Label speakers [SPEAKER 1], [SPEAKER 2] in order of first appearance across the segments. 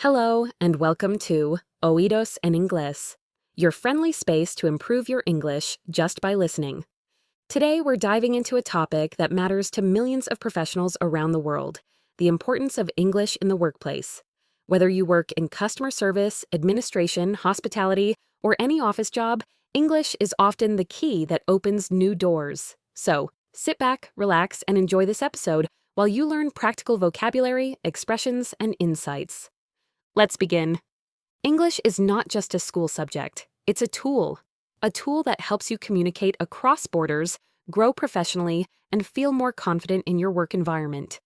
[SPEAKER 1] Hello, and welcome to Oídos en Inglés, your friendly space to improve your English just by listening. Today, we're diving into a topic that matters to millions of professionals around the world: the importance of English in the workplace. Whether you work in customer service, administration, hospitality, or any office job, English is often the key that opens new doors. So, sit back, relax, and enjoy this episode while you learn practical vocabulary, expressions, and insights. Let's begin. English is not just a school subject, it's a tool that helps you communicate across borders, grow professionally, and feel more confident in your work environment.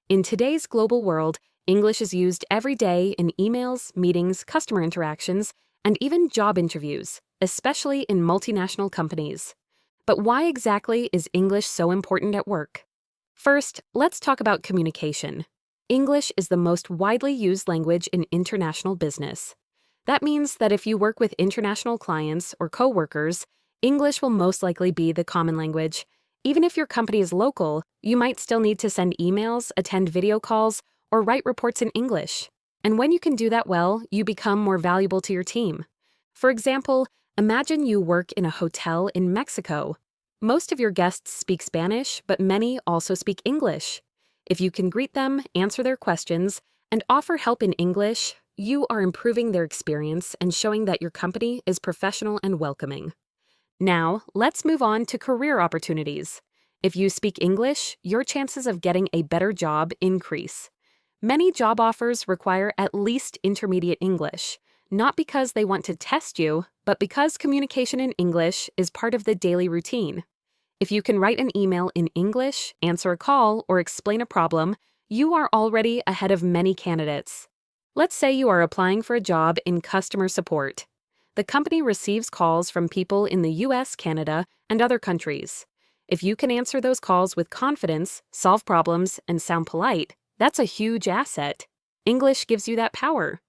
[SPEAKER 1] In today's global world, English is used every day in emails, meetings, customer interactions, and even job interviews, especially in multinational companies. But why exactly is English so important at work? First, let's talk about communication. English is the most widely used language in international business. That means that if you work with international clients or coworkers, English will most likely be the common language. Even if your company is local, you might still need to send emails, attend video calls, or write reports in English. And when you can do that well, you become more valuable to your team. For example, imagine you work in a hotel in Mexico. Most of your guests speak Spanish, but many also speak English. If you can greet them, answer their questions, and offer help in English, you are improving their experience and showing that your company is professional and welcoming. Now, let's move on to career opportunities. If you speak English, your chances of getting a better job increase. Many job offers require at least intermediate English, not because they want to test you, but because communication in English is part of the daily routine. If you can write an email in English, answer a call, or explain a problem, you are already ahead of many candidates. Let's say you are applying for a job in customer support. The company receives calls from people in the US, Canada, and other countries. If you can answer those calls with confidence, solve problems, and sound polite, that's a huge asset. English gives you that power.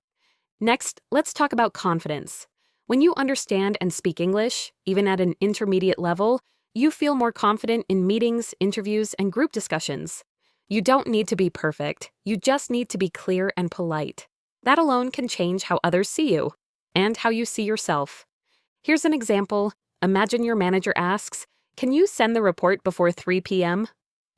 [SPEAKER 1] Next, let's talk about confidence. When you understand and speak English, even at an intermediate level, you feel more confident in meetings, interviews, and group discussions. You don't need to be perfect. You just need to be clear and polite. That alone can change how others see you and how you see yourself. Here's an example. Imagine your manager asks, "Can you send the report before 3 p.m.?"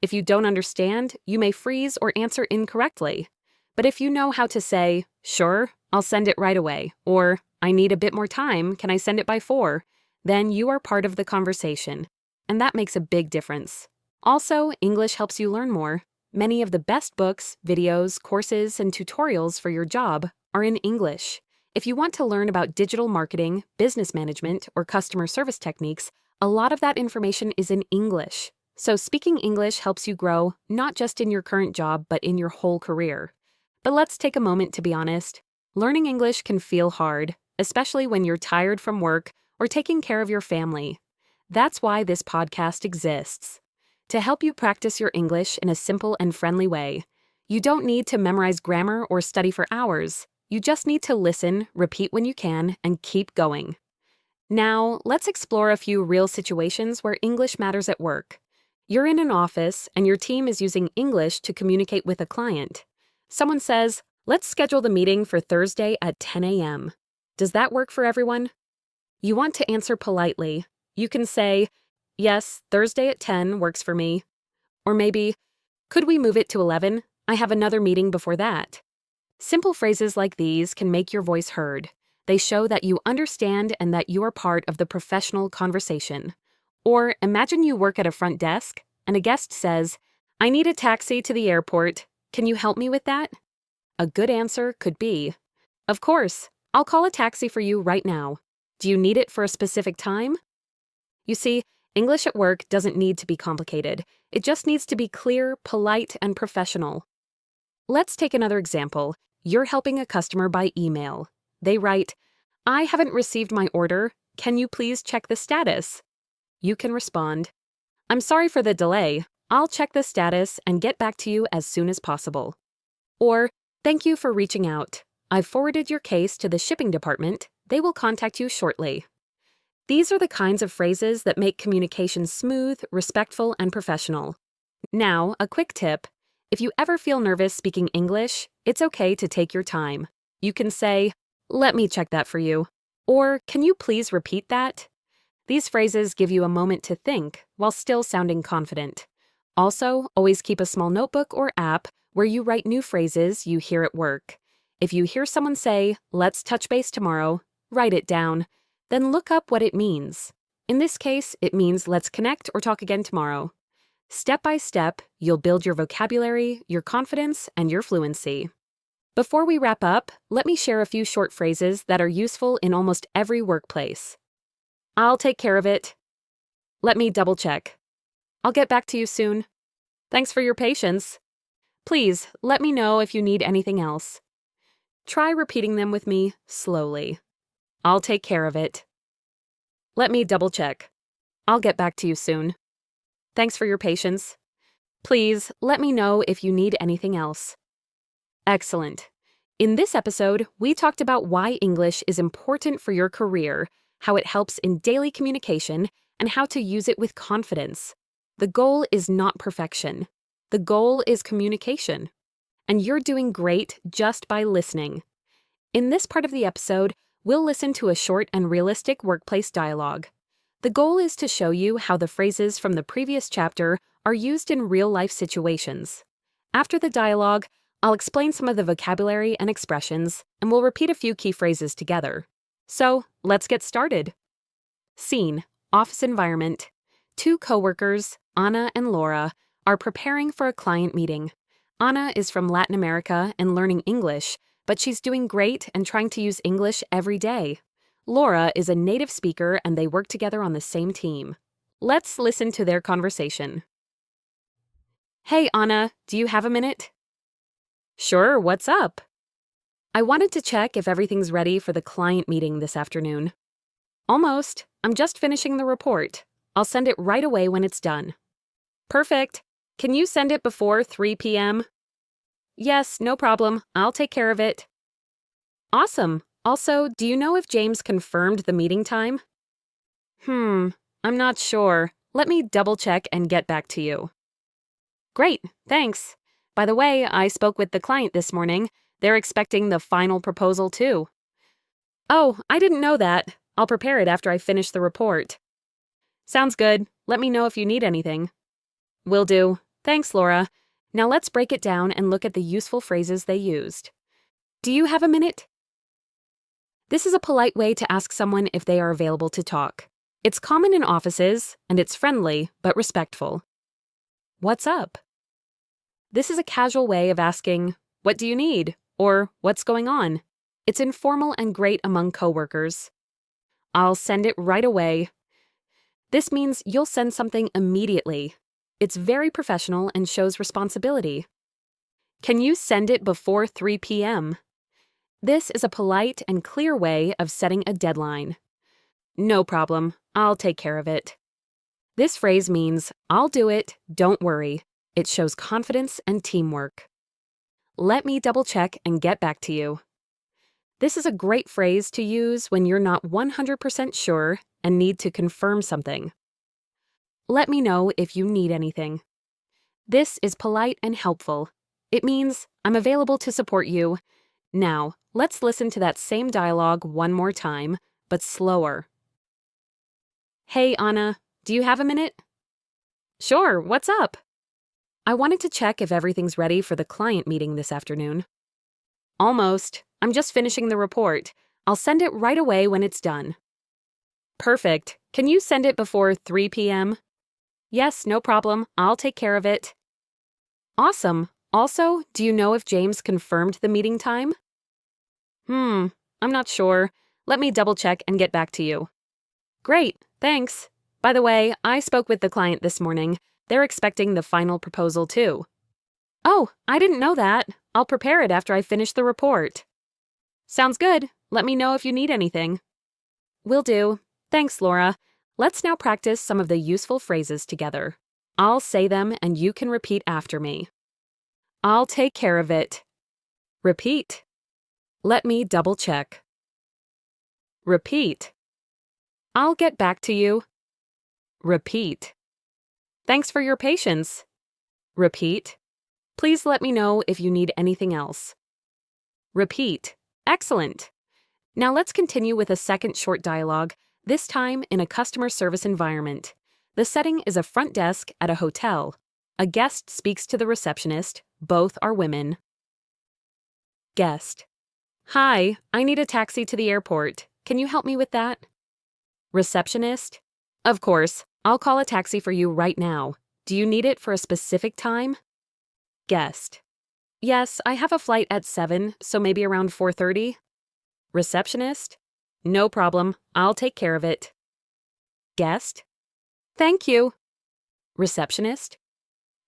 [SPEAKER 1] If you don't understand, you may freeze or answer incorrectly. But if you know how to say, "Sure, I'll send it right away," or "I need a bit more time, can I send it by 4?" then you are part of the conversation. And that makes a big difference. Also, English helps you learn more. Many of the best books, videos, courses, and tutorials for your job are in English. If you want to learn about digital marketing, business management, or customer service techniques, a lot of that information is in English. So speaking English helps you grow, not just in your current job, but in your whole career. But let's take a moment to be honest. Learning English can feel hard, especially when you're tired from work or taking care of your family. That's why this podcast exists. To help you practice your English in a simple and friendly way. You don't need to memorize grammar or study for hours. You just need to listen, repeat when you can, and keep going. Now, let's explore a few real situations where English matters at work. You're in an office, and your team is using English to communicate with a client. Someone says, "Let's schedule the meeting for Thursday at 10 a.m. Does that work for everyone? You want to answer politely. You can say, "Yes, Thursday at 10 works for me." Or maybe, "Could we move it to 11? I have another meeting before that." Simple phrases like these can make your voice heard. They show that you understand and that you are part of the professional conversation. Or imagine you work at a front desk and a guest says, "I need a taxi to the airport. Can you help me with that?" A good answer could be, "Of course, I'll call a taxi for you right now. Do you need it for a specific time?" You see, English at work doesn't need to be complicated. It just needs to be clear, polite, and professional. Let's take another example. You're helping a customer by email. They write, "I haven't received my order. Can you please check the status?" You can respond, "I'm sorry for the delay. I'll check the status and get back to you as soon as possible." Or, "Thank you for reaching out. I've forwarded your case to the shipping department. They will contact you shortly." These are the kinds of phrases that make communication smooth, respectful, and professional. Now, a quick tip. If you ever feel nervous speaking English, it's okay to take your time. You can say, "Let me check that for you," or "Can you please repeat that?" These phrases give you a moment to think while still sounding confident. Also, always keep a small notebook or app where you write new phrases you hear at work. If you hear someone say, "Let's touch base tomorrow," write it down. Then look up what it means. In this case, it means let's connect or talk again tomorrow. Step by step, you'll build your vocabulary, your confidence, and your fluency. Before we wrap up, let me share a few short phrases that are useful in almost every workplace. "I'll take care of it." "Let me double check." "I'll get back to you soon." "Thanks for your patience." "Please, let me know if you need anything else." Try repeating them with me slowly. "I'll take care of it." "Let me double check." "I'll get back to you soon." "Thanks for your patience." "Please, let me know if you need anything else." Excellent. In this episode, we talked about why English is important for your career, how it helps in daily communication, and how to use it with confidence. The goal is not perfection. The goal is communication. And you're doing great just by listening. In this part of the episode, we'll listen to a short and realistic workplace dialogue. The goal is to show you how the phrases from the previous chapter are used in real-life situations. After the dialogue, I'll explain some of the vocabulary and expressions, and we'll repeat a few key phrases together. So, let's get started. Scene: office environment. Two coworkers, Anna and Laura, are preparing for a client meeting. Anna is from Latin America and learning English, but she's doing great and trying to use English every day. Laura is a native speaker and they work together on the same team. Let's listen to their conversation. "Hey, Anna, do you have a minute?" "Sure, what's up?" "I wanted to check if everything's ready for the client meeting this afternoon." "Almost. I'm just finishing the report. I'll send it right away when it's done." "Perfect. Can you send it before 3 p.m.? "Yes, no problem. I'll take care of it." "Awesome. Also, do you know if James confirmed the meeting time?" I'm not sure. Let me double check and get back to you." "Great, thanks. By the way, I spoke with the client this morning. They're expecting the final proposal too." "Oh, I didn't know that. I'll prepare it after I finish the report." "Sounds good. Let me know if you need anything." "Will do. Thanks, Laura. Now let's break it down and look at the useful phrases they used. Do you have a minute? This is a polite way to ask someone if they are available to talk. It's common in offices, and it's friendly but respectful. What's up? This is a casual way of asking, "What do you need?" or "What's going on?" It's informal and great among coworkers. I'll send it right away. This means you'll send something immediately. It's very professional and shows responsibility. Can you send it before 3 p.m.? This is a polite and clear way of setting a deadline. No problem. I'll take care of it. This phrase means, "I'll do it, don't worry." It shows confidence and teamwork. Let me double check and get back to you. This is a great phrase to use when you're not 100% sure and need to confirm something. Let me know if you need anything. This is polite and helpful. It means, "I'm available to support you." Now, let's listen to that same dialogue one more time, but slower. Hey, Anna, do you have a minute? Sure, what's up? I wanted to check if everything's ready for the client meeting this afternoon. Almost. I'm just finishing the report. I'll send it right away when it's done. Perfect. Can you send it before 3 p.m.? Yes, no problem. I'll take care of it. Awesome. Also, do you know if James confirmed the meeting time? I'm not sure. Let me double check and get back to you. Great, thanks. By the way, I spoke with the client this morning. They're expecting the final proposal too. Oh, I didn't know that. I'll prepare it after I finish the report. Sounds good. Let me know if you need anything. Will do. Thanks, Laura. Let's now practice some of the useful phrases together. I'll say them and you can repeat after me. I'll take care of it. Repeat. Let me double check. Repeat. I'll get back to you. Repeat. Thanks for your patience. Repeat. Please let me know if you need anything else. Repeat. Excellent. Now let's continue with a second short dialogue, this time in a customer service environment. The setting is a front desk at a hotel. A guest speaks to the receptionist. Both are women. Guest. Hi, I need a taxi to the airport. Can you help me with that? Receptionist. Of course, I'll call a taxi for you right now. Do you need it for a specific time? Guest. Yes, I have a flight at 7, so maybe around 4:30. Receptionist. No problem, I'll take care of it. Guest. Thank you. Receptionist.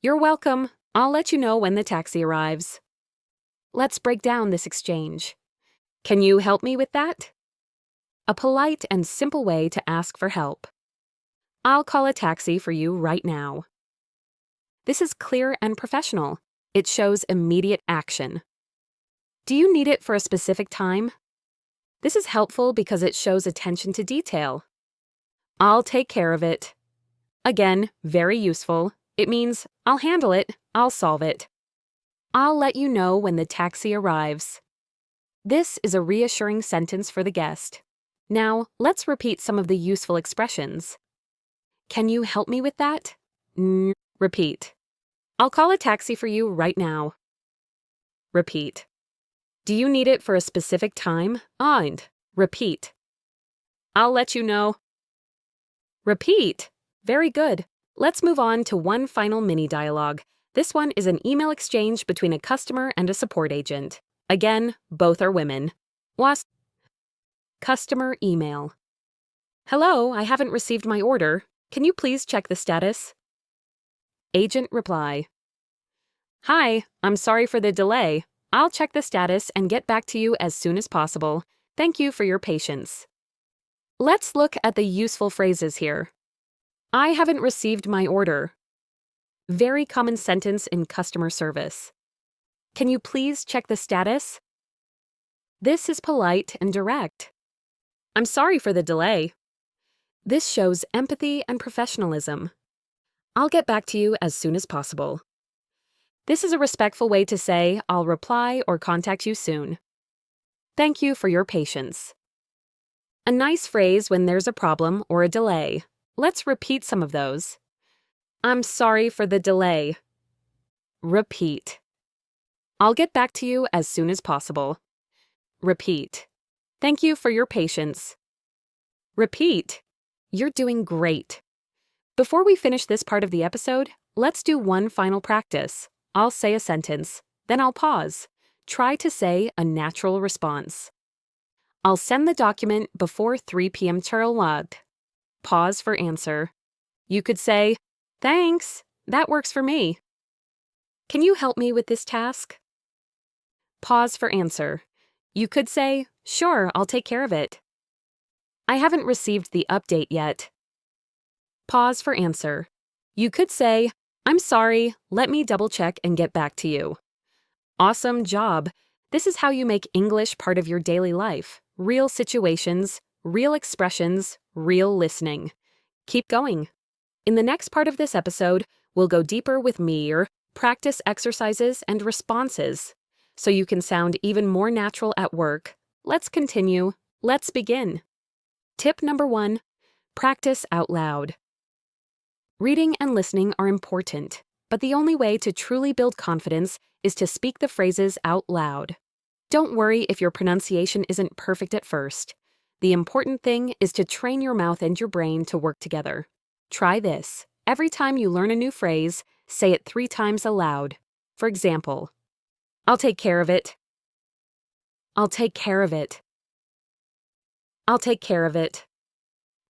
[SPEAKER 1] You're welcome. I'll let you know when the taxi arrives. Let's break down this exchange. Can you help me with that? A polite and simple way to ask for help. I'll call a taxi for you right now. This is clear and professional. It shows immediate action. Do you need it for a specific time? This is helpful because it shows attention to detail. I'll take care of it. Again, very useful. It means, I'll handle it, I'll solve it. I'll let you know when the taxi arrives. This is a reassuring sentence for the guest. Now, let's repeat some of the useful expressions. Can you help me with that? Repeat. I'll call a taxi for you right now. Repeat. Do you need it for a specific time? And repeat. I'll let you know. Repeat. Very good. Let's move on to one final mini dialogue. This one is an email exchange between a customer and a support agent. Again, both are women. Customer email. Hello, I haven't received my order. Can you please check the status? Agent reply. Hi, I'm sorry for the delay. I'll check the status and get back to you as soon as possible. Thank you for your patience. Let's look at the useful phrases here. I haven't received my order. Very common sentence in customer service. Can you please check the status? This is polite and direct. I'm sorry for the delay. This shows empathy and professionalism. I'll get back to you as soon as possible. This is a respectful way to say, I'll reply or contact you soon. Thank you for your patience. A nice phrase when there's a problem or a delay. Let's repeat some of those. I'm sorry for the delay. Repeat. I'll get back to you as soon as possible. Repeat. Thank you for your patience. Repeat. You're doing great. Before we finish this part of the episode, let's do one final practice. I'll say a sentence, then I'll pause. Try to say a natural response. I'll send the document before 3 p.m. Charlotte. Pause for answer. You could say, thanks, that works for me. Can you help me with this task? Pause for answer. You could say, sure, I'll take care of it. I haven't received the update yet. Pause for answer. You could say, I'm sorry, let me double check and get back to you. Awesome job. This is how you make English part of your daily life. Real situations, real expressions, real listening. Keep going. In the next part of this episode, we'll go deeper with Mir, practice exercises and responses, so you can sound even more natural at work. Let's continue. Let's begin. Tip number 1, practice out loud. Reading and listening are important, but the only way to truly build confidence is to speak the phrases out loud. Don't worry if your pronunciation isn't perfect at first. The important thing is to train your mouth and your brain to work together. Try this. Every time you learn a new phrase, say it 3 times aloud. For example, I'll take care of it. I'll take care of it. I'll take care of it.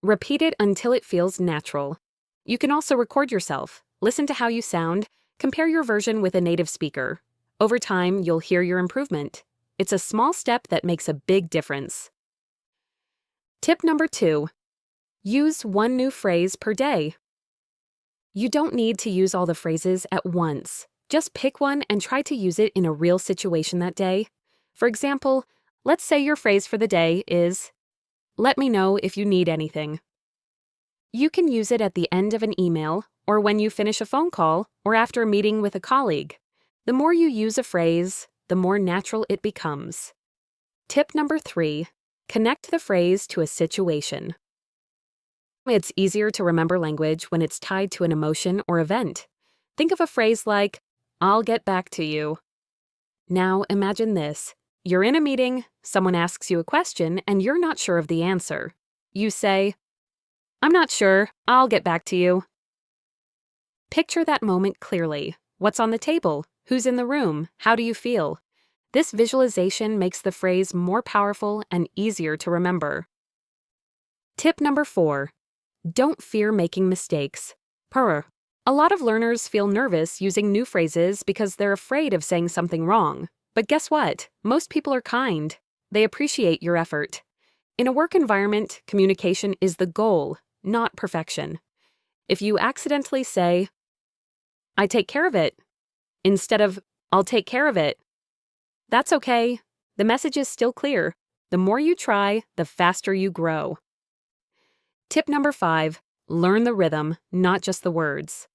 [SPEAKER 1] Repeat it until it feels natural. You can also record yourself. Listen to how you sound. Compare your version with a native speaker. Over time, you'll hear your improvement. It's a small step that makes a big difference. Tip number 2. Use one new phrase per day. You don't need to use all the phrases at once. Just pick one and try to use it in a real situation that day. For example, let's say your phrase for the day is, let me know if you need anything. You can use it at the end of an email, or when you finish a phone call, or after a meeting with a colleague. The more you use a phrase, the more natural it becomes. Tip number 3, connect the phrase to a situation. It's easier to remember language when it's tied to an emotion or event. Think of a phrase like, "I'll get back to you." Now imagine this. You're in a meeting, someone asks you a question, and you're not sure of the answer. You say, "I'm not sure, I'll get back to you." Picture that moment clearly. What's on the table? Who's in the room? How do you feel? This visualization makes the phrase more powerful and easier to remember. Tip number 4, don't fear making mistakes. A lot of learners feel nervous using new phrases because they're afraid of saying something wrong. But guess what? Most people are kind. They appreciate your effort. In a work environment, communication is the goal, not perfection. If you accidentally say, "I take care of it," instead of, "I'll take care of it," that's okay. The message is still clear. The more you try, the faster you grow. Tip number 5, learn the rhythm, not just the words.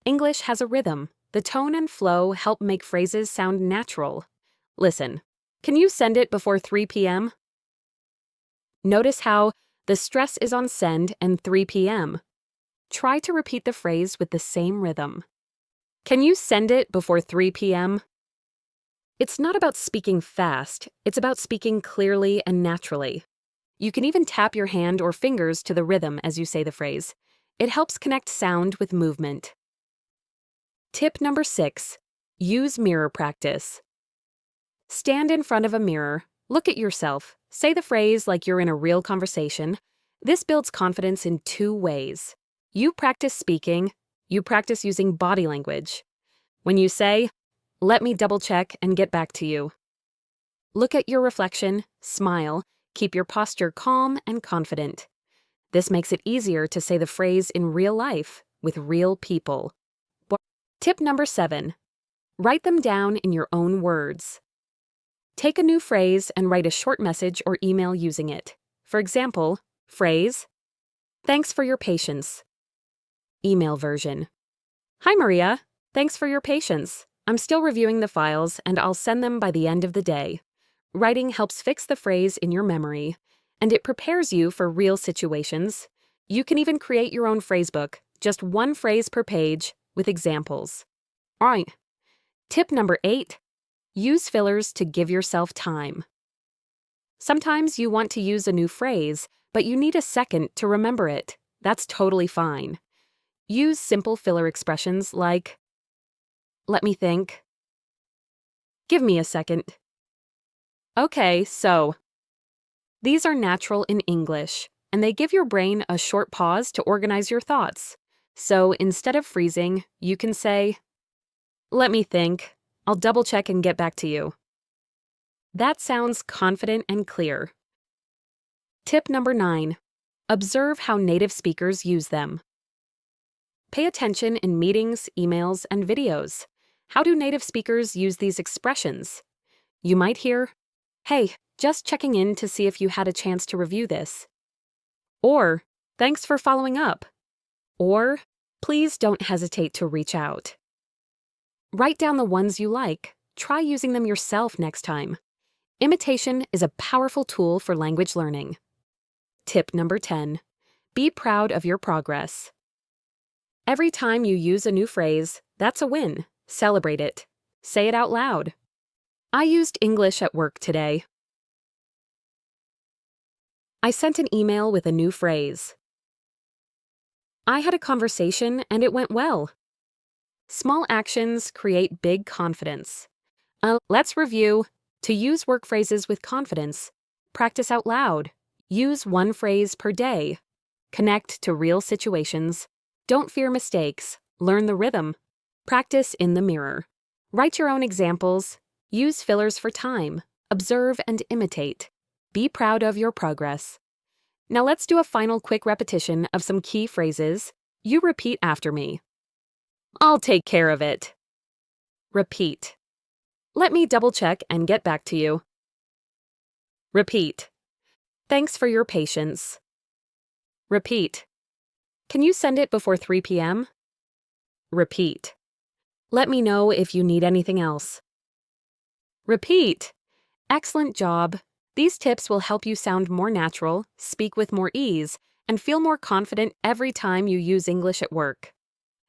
[SPEAKER 1] English has a rhythm. The tone and flow help make phrases sound natural. Listen, can you send it before 3 p.m.? Notice how the stress is on send and 3 p.m. Try to repeat the phrase with the same rhythm. Can you send it before 3 p.m.? It's not about speaking fast, it's about speaking clearly and naturally. You can even tap your hand or fingers to the rhythm as you say the phrase. It helps connect sound with movement. Tip number 6, use mirror practice. Stand in front of a mirror, look at yourself, say the phrase like you're in a real conversation. This builds confidence in 2 ways. You practice speaking, you practice using body language. When you say, "Let me double check and get back to you," look at your reflection, smile, keep your posture calm and confident. This makes it easier to say the phrase in real life with real people. Tip number 7, write them down in your own words. Take a new phrase and write a short message or email using it. For example, phrase, "Thanks for your patience." Email version, "Hi Maria, thanks for your patience. I'm still reviewing the files and I'll send them by the end of the day." Writing helps fix the phrase in your memory, and it prepares you for real situations. You can even create your own phrasebook, just 1 phrase per page, with examples. All right. Tip number 8, use fillers to give yourself time. Sometimes you want to use a new phrase, but you need a second to remember it. That's totally fine. Use simple filler expressions like, "Let me think." "Give me a second." Okay, so these are natural in English, and they give your brain a short pause to organize your thoughts. So instead of freezing, you can say, "Let me think. I'll double check and get back to you." That sounds confident and clear. Tip number 9, observe how native speakers use them. Pay attention in meetings, emails, and videos. How do native speakers use these expressions? You might hear, "Hey, just checking in to see if you had a chance to review this." Or, "Thanks for following up." Or, "Please don't hesitate to reach out." Write down the ones you like. Try using them yourself next time. Imitation is a powerful tool for language learning. Tip number 10, be proud of your progress. Every time you use a new phrase, that's a win. Celebrate it. Say it out loud. I used English at work today. I sent an email with a new phrase. I had a conversation and it went well. Small actions create big confidence. Let's review. To use work phrases with confidence, practice out loud. Use 1 phrase per day. Connect to real situations. Don't fear mistakes. Learn the rhythm. Practice in the mirror. Write your own examples. Use fillers for time. Observe and imitate. Be proud of your progress. Now let's do a final quick repetition of some key phrases. You repeat after me. I'll take care of it. Repeat. Let me double check and get back to you. Repeat. Thanks for your patience. Repeat. Can you send it before 3 p.m.? Repeat. Let me know if you need anything else. Repeat. Excellent job! These tips will help you sound more natural, speak with more ease, and feel more confident every time you use English at work.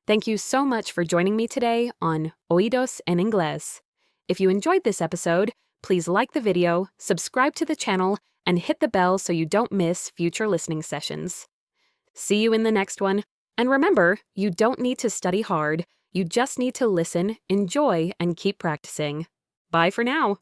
[SPEAKER 1] Thank you so much for joining me today on Oídos en Inglés. If you enjoyed this episode, please like the video, subscribe to the channel, and hit the bell so you don't miss future listening sessions. See you in the next one. And remember, you don't need to study hard. You just need to listen, enjoy, and keep practicing. Bye for now.